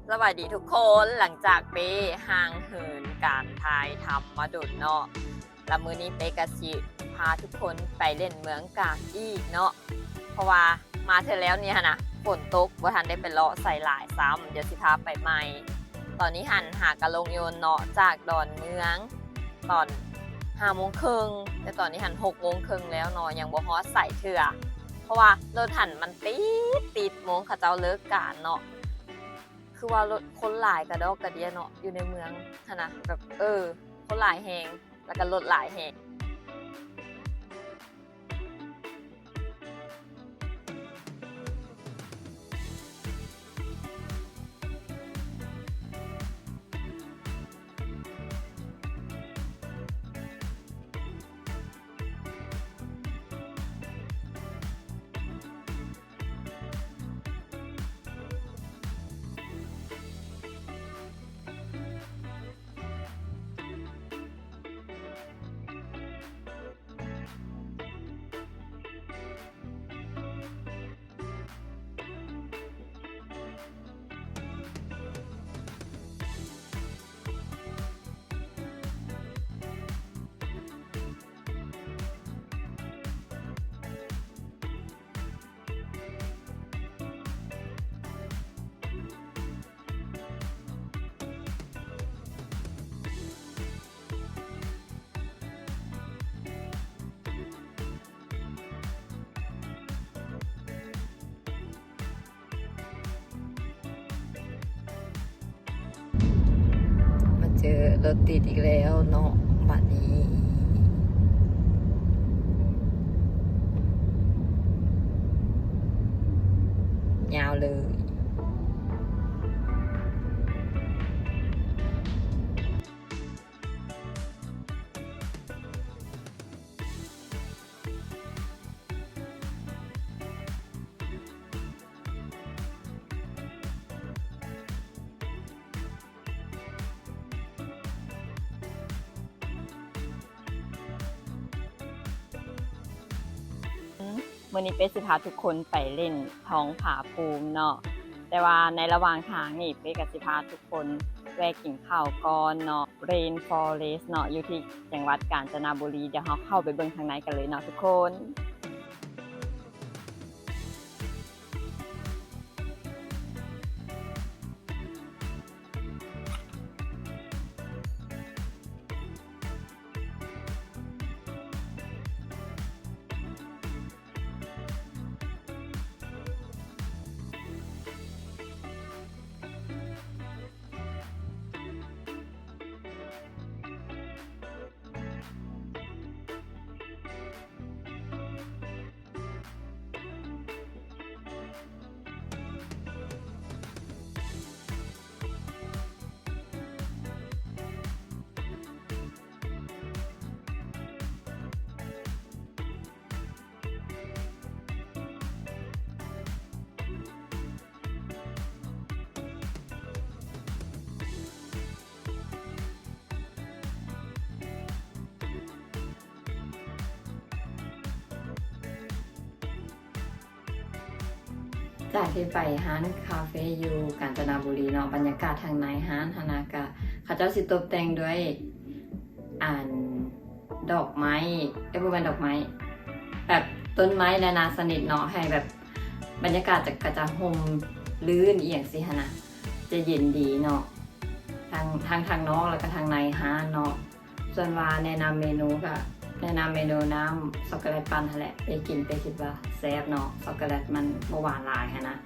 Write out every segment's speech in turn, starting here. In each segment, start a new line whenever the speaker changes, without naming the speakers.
สวัสดีทุกคนหลังจากเป้ห่างเหินการถ่ายทำมาโดนเนาะแล้วมื้อนี้เป้กะสิพาทุกคนไปเล่นเมืองกาญอีกเนาะเพราะว่ามาเธอแล้วเนี่ยนะฝนตกบ่ทันได้ไปเลาะใส่หลายซ้ำเดี๋ยวสิพาไปใหม่ตอนนี้หันหากะลงโยนเนาะจากดอนเมืองตอน5 โมงครึ่งแต่ตอนนี้หัน6 โมงครึ่งแล้วเนาะยังบ่ฮอดใส่เถื่อเพราะว่ารถหันมันติดโมงเขาเจ้าเลิกการเนาะ คือว่ารถคนหลายกระดอกกระเดียเนาะอยู่ในเมืองหั้นนะแบบคนหลายแฮงแล้วก็รถหลายแฮง มาเจอรถติดอีกแล้วเนาะบัดนี้ยาวเลย มื่อนี้เป๊สิพาทุกคนไปเล่นท้องผาภูมิเนาะแต่ว่าในระหว่างทางนี่เป๊กับสิพาทุกคนแวะกินข้าวก่อนเนาะ Rain Forest เนาะอยู่ที่จังหวัดกาญจนบุรีเดี๋ยวเราเข้าไปเบิ่งทางในกันเลยเนาะทุกคนจากที่ไปร้านคาเฟ่อยู่กาญจนบุรีเนาะบรรยากาศทางในร้านธนากะเขาเจ้าสิตกแต่งด้วยดอกไม้บริเวณดอกไม้แบบต้นไม้นานาสนิทเนาะให้แบบบรรยากาศจะกระจะห่มลื่นเอียงสิฮะนะจะเย็นดีเนาะทางนอกแล้วก็ทางในร้านเนาะส่วนว่าแนะนำเมนูก็แนะนำเมนูน้ำช็อกโกแลตปั่นแหละไปกินไปคิดว่าแซ่บเนาะช็อกโกแลตมันบ่หวานหลายนะ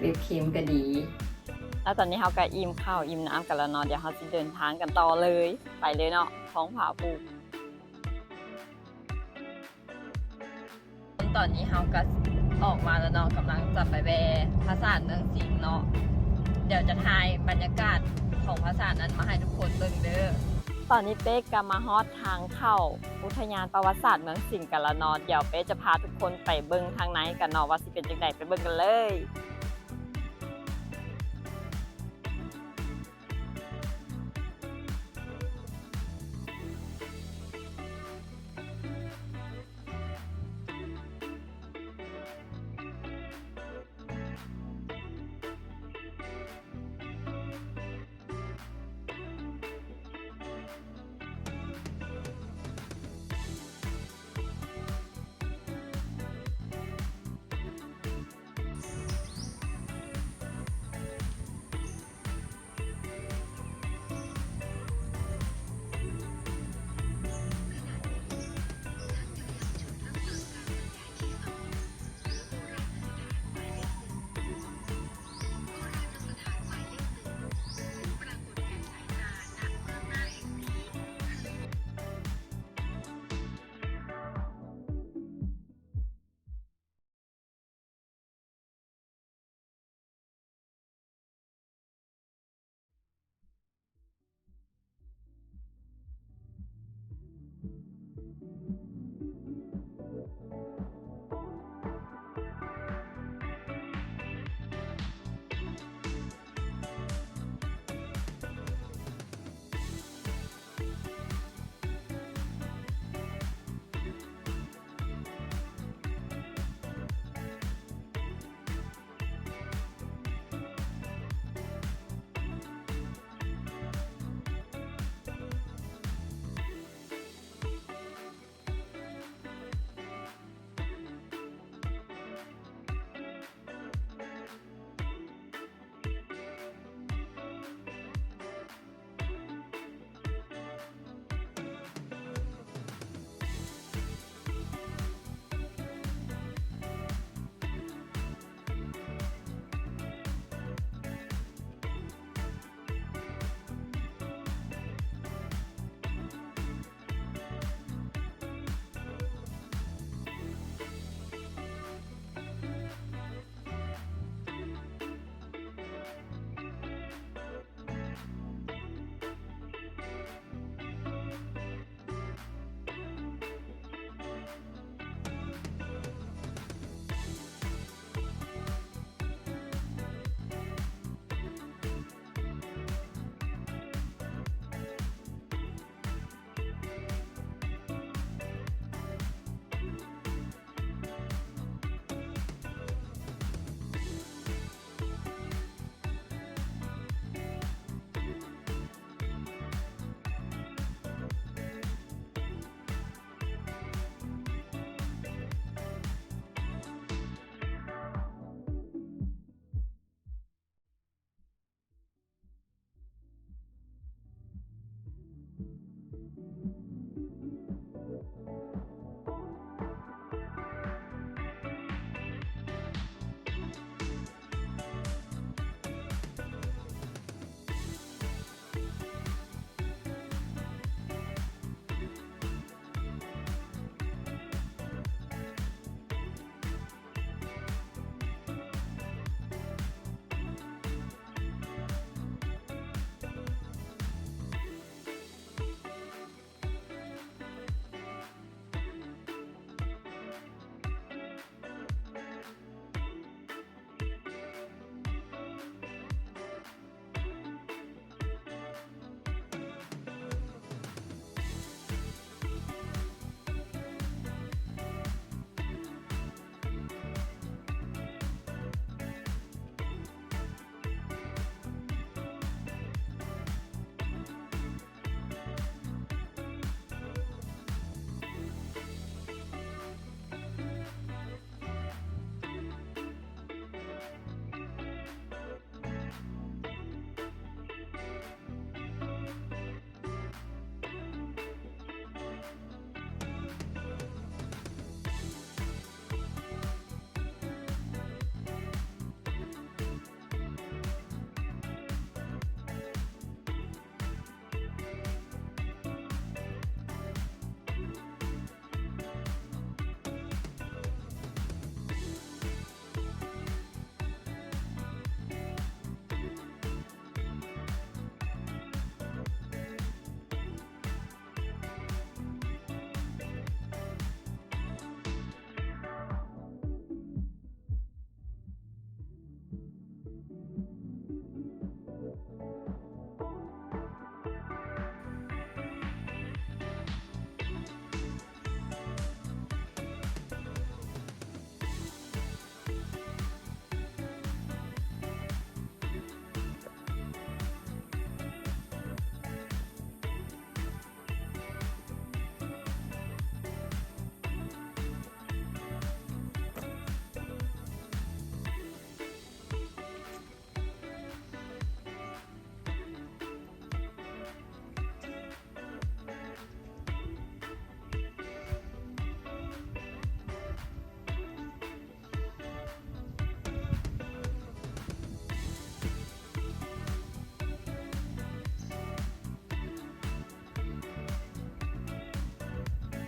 วิปครีมก็ดีแล้วตอนนี้เขาก็อิ่มข้าวอิ่มน้ำกันแล้วเนาะเดี๋ยวเขาจะเดินทางกันต่อเลยไปเลยเนาะท้องผาภูมิตอนนี้เขาก็ออกมาแล้วเนาะกำลังจะไปแวะปราสาทเมืองสิงห์เนาะเดี๋ยวจะถ่ายบรรยากาศของปราสาทนั้นมาให้ทุกคนเบิ่งเด้อตอนนี้เป๊กกำมาฮอดทางเข้าอุทยานประวัติศาสตร์เมืองสิงห์กันแล้วเนาะเดี๋ยวเป๊กจะพาทุกคนไปเบิ่งทางไหนกันเนาะว่าสิเป็นจังไดไปเบิ่งกันเลย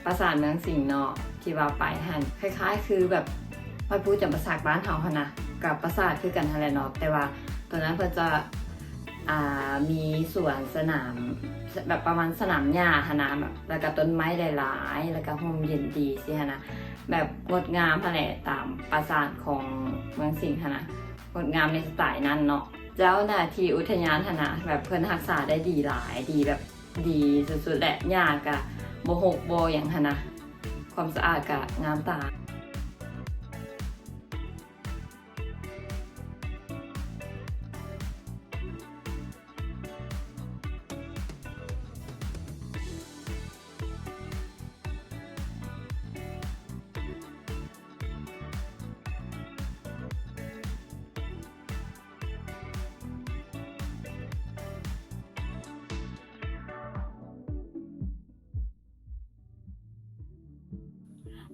ปราสาทเมืองสิงห์เนาะที่ว่าไปหันคล้ายๆ คือแบบพระพุทธจำปราสาทบ้านเฮาหั่นนะกับปราสาทคือกันหั่นแหละเนาะแต่ว่าตอนนั้นเพิ่นจะมีสวนสนามแบบประมาณสนามหญ้าหั่นนะแบบแล้วก็ต้นไม้หลายๆแล้วก็ร่มเย็นดีสิหั่นนะแบบงดงามหั่นแหละตามปราสาทของเมืองสิงห์หั่นนะงดงามในสไตล์นั้นเนาะเจ้าหน้าที่อุทยานหั่นนะแบบเพิ่นรักษาได้ดีหลายดีแบบดีสุดๆแหละหญ้าก็บ่หกบ่หยังหั่นนะความสะอาดก็งามตา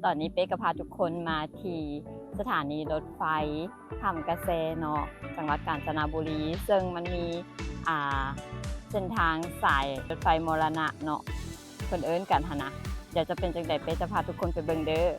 ตอนนี้เป๊กก็พาทุกคนมาที่สถานีรถไฟคำกระเซเนาะจังหวัดกาญจนบุรีซึ่งมันมีเส้นทางสายรถไฟมรณะเนาะคนเอิ้นกันหนนะเดี๋ยวจะเป็นจังใดเป๊กจะพาทุกคนไปเบิ่งเด้อ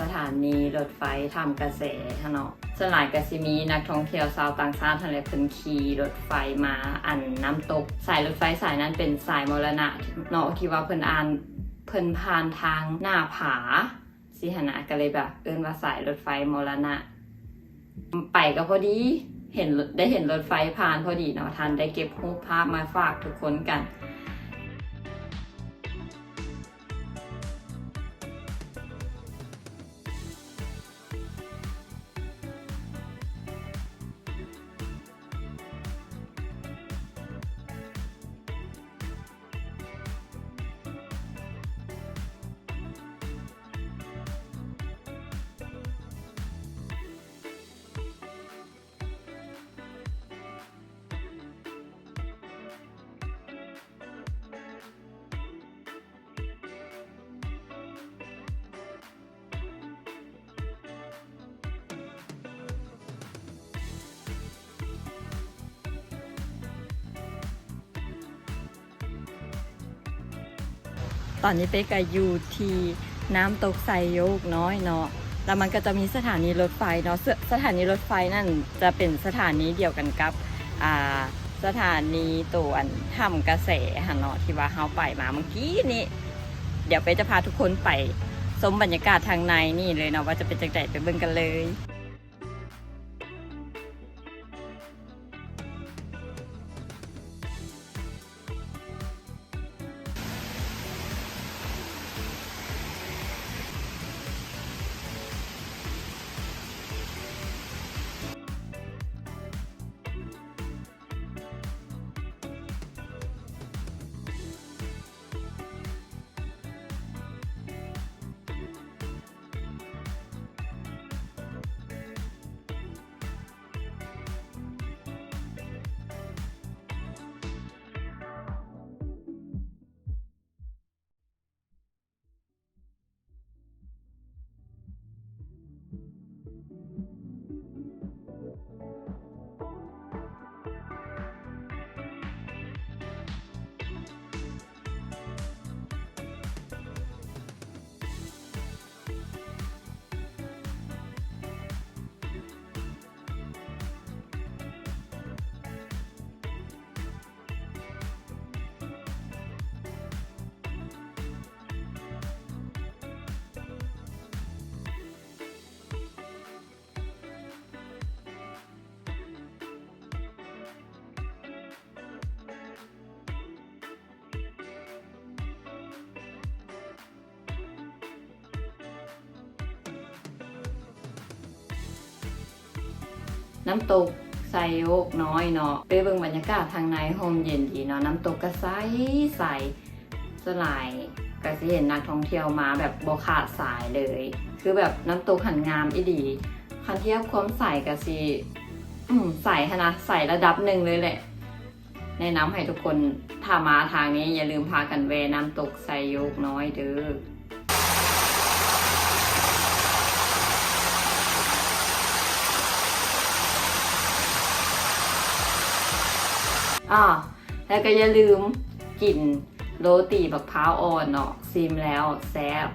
สถานีรถไฟทำกระแสเนาะส่วนหลายก็สิมีนักท่องเที่ยวชาวต่างชาติทั้งหลายเพิ่นขี่รถไฟมาอันน้ำตกสายรถไฟสายนั้นเป็นสายมรณะเนาะที่ว่าเพิ่นผ่านทางหน้าผาสิหนนะก็เลยแบบเอิ้นว่าสายรถไฟมรณะไปก็พอดีได้เห็นรถไฟผ่านพอดีเนาะทันได้เก็บรูปภาพมาฝากทุกคนกันตอนนี้เป๊กก็อยู่ที่น้ำตกไซโยกน้อยเนาะแล้วมันก็จะมีสถานีรถไฟเนาะสถานีรถไฟนั่นจะเป็นสถานีเดียวกันกับสถานีตัวทำกระแสเนาะที่ว่าเฮาไปมาเมื่อกี้นี้เดี๋ยวเป๊กจะพาทุกคนไปชมบรรยากาศทางในนี่เลยเนาะว่าจะเป็นจังไดไปเบิ่งกันเลย
น้ำตกไซโยกน้อยเนาะไปเบิ่งบรรยากาศทางในโฮมเย็นดีเนาะน้ำตกก็ใสใสสลายก็สิเห็นนักท่องเที่ยวมาแบบบ่ขาดสายเลย คือแบบน้ำตกหันงามอีดีคันเทียบความใสก็สิใสนะใสระดับหนึ่งเลยแหละแนะนำให้ทุกคนถ้ามาทางนี้อย่าลืมพากันแวะน้ำตกไซโยกน้อยเด้อแล้วก็อย่าลืมกินโรตีบักพร้าวอ่อนเนาะซิมแล้วแซ่บ